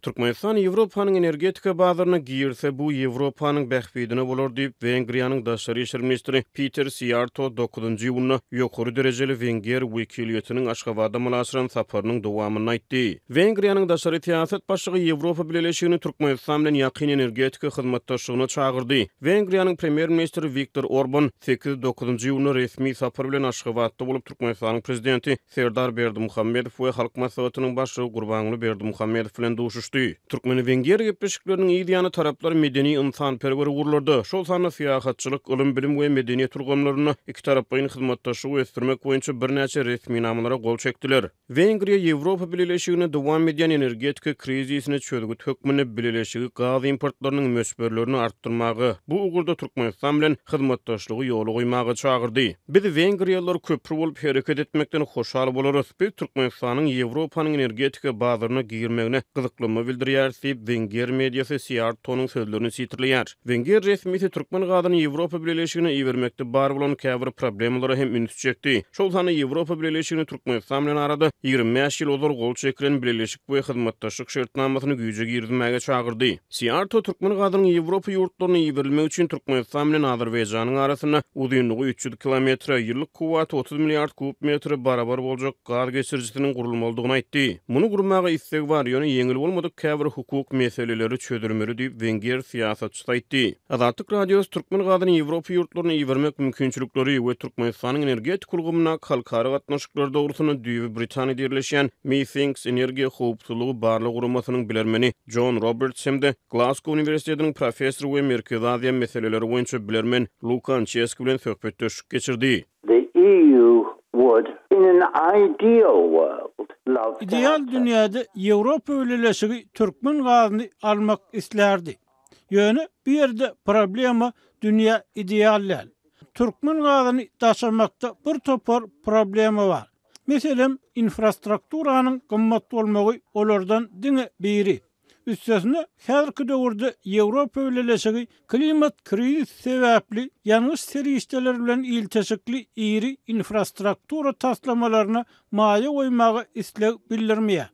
Türkmenistan Ýewropanyň energetika bazaryna girse bu Ýewropanyň bähbidine bolar diýip Wengriýanyň daşary işler ministri Peter Szijjártó 9-njy ýylyny ýokary derejeli Wenger wekiliýetiniň Aşgabatda mulaşyran saparynyň dowamyny aýtdy. Wengriýanyň daşary siýasat başlygy Ýewropa Birleşigini Türkmenistan bilen ýakyn energetika hyzmatdaşlygyna çağırdy. Wengriýanyň premier ministri Viktor Orban 8-9-njy ýylyny resmi sapar bilen Aşgabatda bolup Türkmenistanyň prezidenti Serdar Berdimuhammedow we halk maslahatynyň başlygy Gurbanguly Berdimuhammedow bilen duşuşdy. Türkmen-Wenger gepleşikleriniň ýa-da taraplar medeni ynsanperwer guruldy. Şol sany syýasatçylyk, ilim bilim we medeniýet turgamlaryny iki tarapaýyň hyzmatdaşlygy ösdürmek boýunça birnäçe resmi namelara gol çekdiler. Wengriýa Ýewropa Birleşigine dowam edýän energetika krizisini çözgüt hökmüne Birleşigi gaz importlarynyň möçberlerini artdyrmagy, bu ugurda Türkmenistan bilen hyzmatdaşlygy ýoly goýmagy çağırdy. Biz Wengriýalılar köprü bolup hereket etmekden hoşal bolarys. Biz Türkmenistanyň Ýewropanyň energetika bazaryna girmegine gyzyklanma bildirýär diýip Wenger mediýasy Szijjártónyň sözlerini sitirleýär. Wenger resmisi Türkmen gazyny Ýewropa Birleşigine iýermekde bar bolan käbir problemlara hem ünüt çekdi. Şol sany Ýewropa Birleşigini Türkmenistan bilen arada 25 ýyl ozal gol çekilen Birleşik we hyzmatdaşlyk şertnamasyny güýje girdirmäge çağırdy. Szijjártó Türkmen gazynyň Ýewropa ýurtlaryna iýerilmegi üçin Türkmenistan bilen Azerbaýjanyň arasyna uzunlygy 300 kilometr, ýyllyk kuwaty 30 milliard kub metr barabar boljak gaz geçirjisiniň gurulmalydygyny aýtdy. Muny gurmaga istek bar, ýöne ýeňil bolmadyk käbir hukuk meseleleri çözülmeli diýip Wenger siýasatçy aýtdy. Azatlyk radiosy Türkmen gazyny Ýewropa ýurtlaryna iýermek mümkinçilikleri we Türkmenistanyň energetik gulgumyna halkara gatnaşyklar dogrusyna Düýbi Britaniýada ýerleşýän Meetings Energiýa howpsuzlygy barlyk guramasynyň bilermeni John Roberts hemde Glasgow Uniwersitetiniň professor we Merkezi Aziýa meseleleri boýunça bilermen Lukan Çeski bilen söhbetdeşik geçirdi. The EU would, in an ideal world, love to İdeal dünýäde Ýewropa Birleşigi Türkmen gazyny almak islerdi. Ýöne bir ýerde problema dünýä idealläl. Türkmen gazyny taşymakda bir topar problema bar. Meselem infrastrukturanyň gymmat bolmagy olardan diňe biri. Üstesine häzirki döwürde Ýewropa Birleşigi klimat krizi sebäpli ýalňyş serişdeler bilen ilteşikli iri infrastruktura taslamalaryna maýa goýmagy isleg bildirmeýär.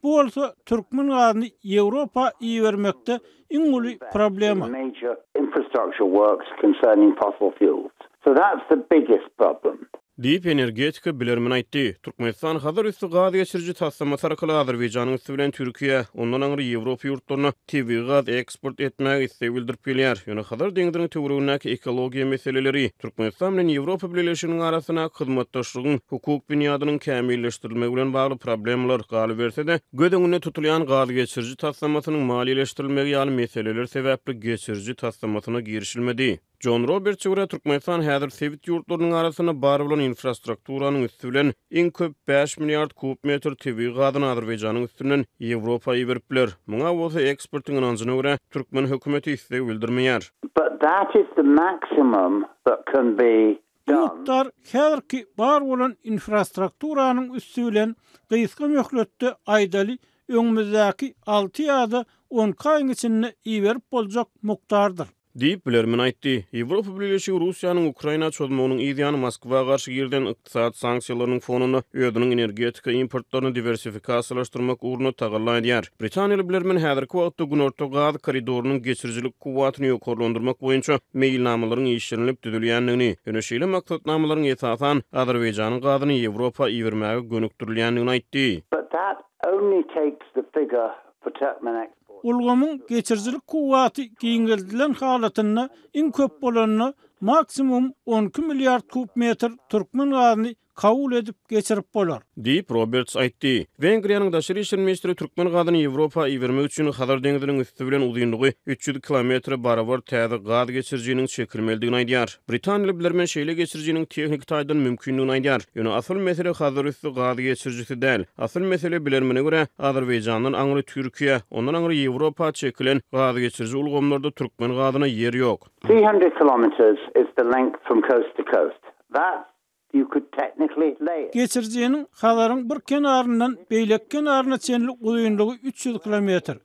Bu bolsa Türkmen gazyny Ýewropa iýermekde iň uly problema. major infrastructure works concerning fossil fuels. So that's the biggest problem. Diýip energetika bilermen aýtdy. Türkmenistan hazır üstü gaz geçirji taslamasy arkaly Azerbaýjanyň üstü bilen Türkiýe, ondan aňry Ýewropa ýurtlaryna tabii gaz eksport etmäge istek bildirip gelýär. Ýöne hazır deňdirin töweregindäki ekologiýa meseleleri Türkmenistan bilen Ýewropa Birleşiginiň arasyna hyzmatdaşlygyň hukuk bünýadynyň kämilleşdirilmegi bilen bagly problemler galy berse-de, gödüňine tutulýan gaz geçirji taslamasynyň maliýeleşdirilmegi ýaly meseleler sebäpli geçirji taslamasyna girişilmedi. John Roberts göre Türkmenistan häzir Sewit ýurtlarynyň arasyna bar bolan infrastrukturanyň üstü bilen iň köp 5 milliard kub metr tabii gazyny Azerbaýjanyň üstünden Ýewropa ýeripler. Muňa bolsa eksportyň anancına göre Türkmen hökümeti istek bildirmeýär. But that is the maximum that can be done. Muhtar häzirki bar bolan infrastrukturanyň üstü bilen gysga möhletde aýdaly öňümüzdäki 6 ýa-da 10 aýyň içinde iýerip boljak mukdardyr. Diýip bilermen aýtdy. Ýewropa Birleşigi Russiýanyň Ukraina çözmeginiň ýa-da Moskwa garşy girden ykdysat sanksiýalarynyň fonuny öýdüniň energetika importlaryny diversifikasiýalaşdyrmak ugruna tagallaýar. Britaniýaly bilermen häzirki wagtda Günorta gaz koridorunyň geçirjilik kuwatyny ýokarlandyrmak boýunça meýilnamalaryň işlenip düzülýändigini, ýöne şeýle maksatnamalaryň esasan Azerbaýjanyň gazyny Ýewropa iýermäge gönükdirilýändigini aýtdy. But that only takes the figure for Turkmen export. Ulgamyň geçirjilik kuwaty giňildilen halatyna iň köp bolanyny maksimum 12 milliard kub metr Türkmen gazyny kabul edip geçirip bolar. Diýip Roberts aýtdy. Wengriýanyň daşary işler ministri Türkmen gazyny Ýewropa iýermek üçin Hazar deňdiriň üstü bilen uzunlygy 300 kilometr barabar täze gaz geçirjiniň çekilmeligini aýdýar. Britaniýaly bilermen şeýle geçirjiniň tehnik taýdan mümkinligini aýdýar. Ýöne asyl mesele Hazar üstü gaz geçirjisi däl. Asyl mesele bilermene görä Azerbaýjanyň aňry Türkiýe, ondan aňry Ýewropa çekilen gaz geçirji ulgamlarda Türkmen gazyna ýeri ýok. 300 kilometers is the length from coast to coast. That you could technically lay it. Geçirjiniň halaryň bir kenaryndan beýlek kenarına çenli uzunlygy 300 kilometr.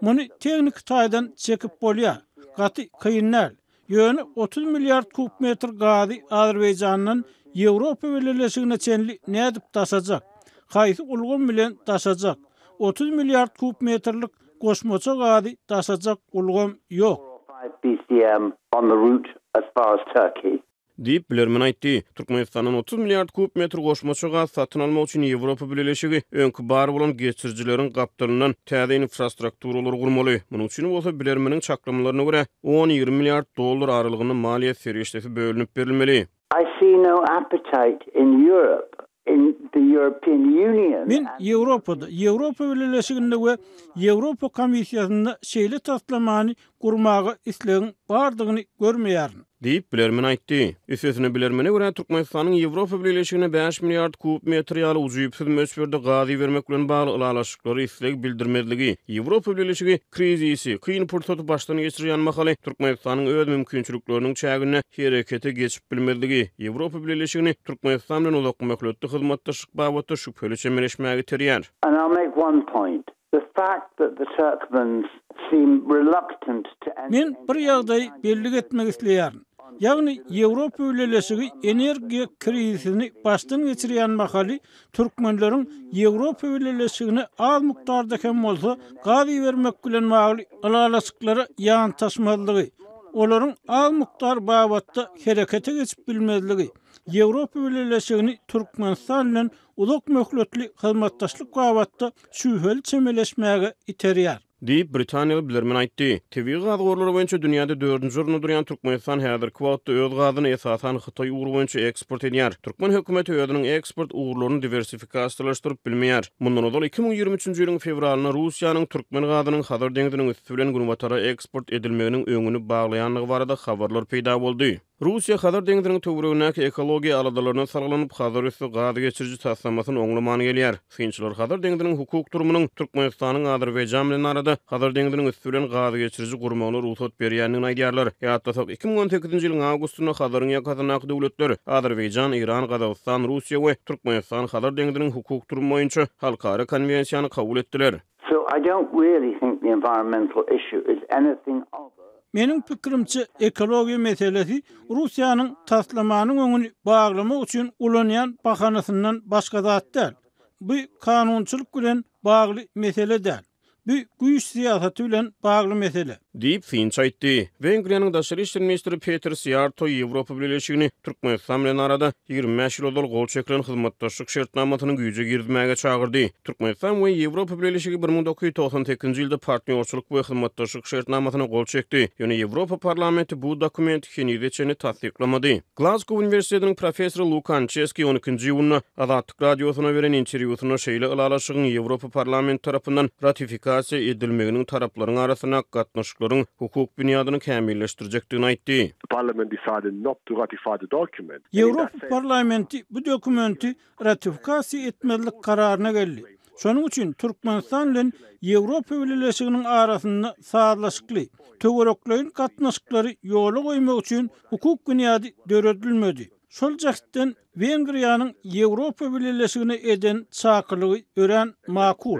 Muny tehnik taýdan çekip bolýar. Gaty kıyınlar. Ýöne 30 milliard kub metr gazy Azerbaýjanyň Ýewropa Birleşigine çenli nädip taşajak? Haýsy ulgum bilen taşajak? 30 milliard kub metrlik goşmaça gazy taşajak ulgam ýok. 5 BCM on the route as far as Turkey. Diýip bilermen aýtdy. Türkmenistanyň 30 milliard kub metr goşmaça gaz satyn almak üçin Ýewropa Birleşigi öňkü bar bolan geçirjileriň gapdalynyň täze infrastrukturalary gurmaly. Munyň üçin bolsa bilermeniň çaklamalaryna görä 10-20 milliard dollar aralygyny maliýet serýeşdesi bölünip berilmeli. I see no appetite in Europe, in the European Union. Men Ýewropada, Ýewropa Birleşiginde we Ýewropa Komissiýasynda şeýle taslamany gurmagy islegiň bardygyny görmeýärin. Diýip bilermen aýtdy. Üstesine bilermene görä Türkmenistanyň Ýewropa Birleşigine 5 milliard kub metr ýaly uzypsyz möçberde gazy bermek bilen bagly ılalaşykları isleg bildirmedligi, Ýewropa Birleşigi krizisi, kyn pursaty başdan geçirýän mahaly Türkmenistanyň öz mümkinçilikleriniň çägine herekete geçip bilmedligi, Ýewropa Birleşigini Türkmenistan bilen uzak möhletli hyzmatdaşlyk babatda şüpheli çemeleşmäge terýär. And I'll make one point. The fact that the Turkmens seem reluctant to Men bir ýagdaý belli etmek isleýärin. Ýagny Ýewropa Birleşigi energiýa krizisini başdan geçirýän mahaly türkmenleriň Ýewropa Birleşigine az mukdarda hem bolsa gazy bermek bilen bagly ılalaşyklary ýan taşmalygy, olaryň az mukdar babatda herekete geçip bilmezligi, Ýewropa Birleşigini Türkmenistan bilen uzak möhletli hyzmatdaşlyk babatda şüpheli çemeleşmäge iterýär. Diýip Britaniýaly bilermen aýtdy. Tebii gaz gorlary boýunça dünýäde 4-nji orunda durýan Türkmenistan häzirki wagtda öz gazyny esasan Hytaý ugru boýunça eksport edýär. Türkmen hökümeti özüniň eksport ugurlaryny diversifikasiýalaşdyryp bilmeýär. Mundan öňki 2023-nji ýylyň fevralyna Russiýanyň Türkmen gazynyň Hazar deňiziniň üstü bilen Gunwatara eksport edilmeginiň öňüni baglaýanlygy barada habarlar peýda boldy. Russiýa Hazar deňiziniň töweregindäki ekologiýa aladalaryna sargylanyp Hazar üstü gazy geçirji taslamasyny oňlamany gelýär. Synçylar Hazar deňiziniň hukuk durumynyň Türkmenistanyň Azerbaýjan bilen arada Hazar deňiziniň üstü bilen gazy geçirji gurmagyna ruhsat berýändigini aýdýarlar. Ýa-da 2018-nji ýylyň awgustyna Hazaryň ýakasynaky döwletler Azerbaýjan, Iran, Gazagystan, Russiýa we Türkmenistan Hazar deňiziniň hukuk durumy boýunça halkara konwensiýany kabul etdiler. So I don't really think the environmental issue is anything other. Menin pikirimçe ekologiya meselesi Russiýanyň taslamanyň öňüni baglamak üçin ulanýan bahanasyndan başga zat däl. Bu kanunçylyk bilen bagly mesele däl. Bu güýç siýasaty bilen bagly mesele. Diýip Finç aýtdy. Wengriýanyň daşary işler ministri Peter Sijarto Ýewropa Birleşigini Türkmenistan bilen arada 25 ýyl gol çekilen hyzmatdaşlyk şertnamasynyň güýje girmäge çagyrdy. Türkmenistan we Ýewropa Birleşigi 1998-nji ýylda partnerçilik we hyzmatdaşlyk şertnamasyna gol çekdi. Ýöne Ýewropa parlamenti bu dokumenti henideçeni tasdiklamady. Glasgow Üniversitetiniň professory Lukan Cheski 12-nji ýylyna Azatlyk radiosyna beren interwýusyna şeýle ılalaşygyň Ýewropa parlamenti tarapyndan ratifikasiýa edilmeginiň taraplaryň arasyna gatnaşyklaryň hukuk bünýadyny kämilleşdirjekdigini aýtdy. Parliament decided not to ratify the document. Ýewropa parlamenti bu dokumenti ratifikasiýa etmelik kararyna geldi. Şonuň üçin Türkmenistan bilen Ýewropa Birleşiginiň arasynda saatlaşykly, töwereklerin gatnaşyklary ýola goýmak üçin hukuk bünýady döredilmedi. Şol jakdan Wengriýanyň Ýewropa Birleşigine eden çakylygy ören makul.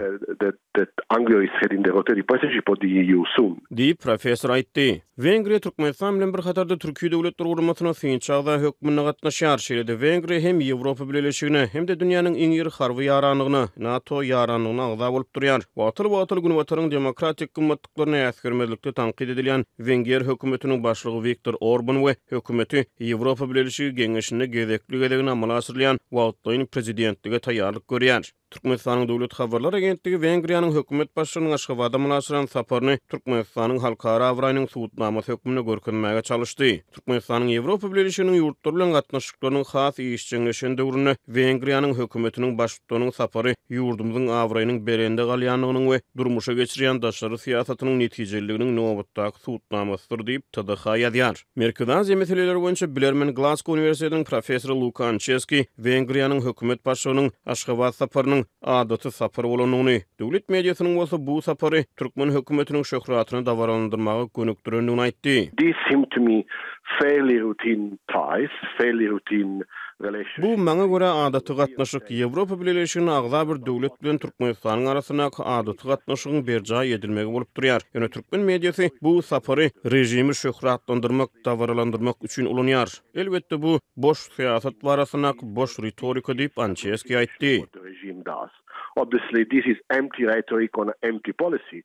That Hungary is heading the rotating partnership of the EU soon. Diýip professor aýtdy. Wengriýa Türkmenistan bilen bir hatarda Türkiýe döwletleri gurmasyna synçagda hökmüne gatnaşýar. Şeýle Wengriýa hem Ýewropa Birleşigine hem de dünýäniň iň ýyry harby ýaranlygyna, NATO ýaranlygyna agza bolup durýar. Watyl Gunwataryň demokratik gymmatlyklaryna ýasgyrmezlikde tanqid edilýän Wengriýa hökümetiniň başlygy Viktor Orban we hökümeti Ýewropa Birleşigi geňeşinde gezekli gedegini amala asyrlayan wagtlyň prezidentlige taýýarlyk görýär. Türkmenistanyň döwlet habarlar agentligi Wengriýanyň hökümet başlygynyň Aşgabatda münasıran saparyny Türkmenistanyň halkara awraýynyň suwutnamasy hökmüne görkezmäge çalışdy. Türkmenistanyň Ýewropa Birleşiginiň ýurtlar bilen gatnaşyklarynyň has işçiňleşen döwrüne Wengriýanyň hökümetining başlygynyň sapary ýurdumyzyň awraýynyň berende galýanlygynyň we durmuşa geçirýän daşary siýasatynyň netijeliginiň nobatdaky suwutnamasydyr diýip TDH ýazýar. Merkezi Aziýa meseleleri boýunça bilermen Glasgow Üniversitetiniň professory Lukan Cheski Wengriýanyň hökümet başlygynyň Aşgabat saparynyň adaty sapar bolanyny, döwlet mediasynyň bolsa bu sapary Türkmen hökümetiniň şöhratyny dawarandyrymagy gönükdirendigini aýtdy. This seemed to me fairly routine ties, fairly routine relations. Bu maňa görä adaty gatnaşyk Ýewropa Birleşiginiň agza bir döwlet bilen Türkmenistanyň arasynda adaty gatnaşygyň berjaý edilmegi bolup durýar. Ýöne Türkmen mediasy bu sapary rejimi şöhratlandyrmak, dawarlandyrmak üçin ulanýar. Elbetde bu boş siýasat barasyna boş retorika diýip Ancheski aýtdy. Obviously, this is empty rhetoric on empty policy.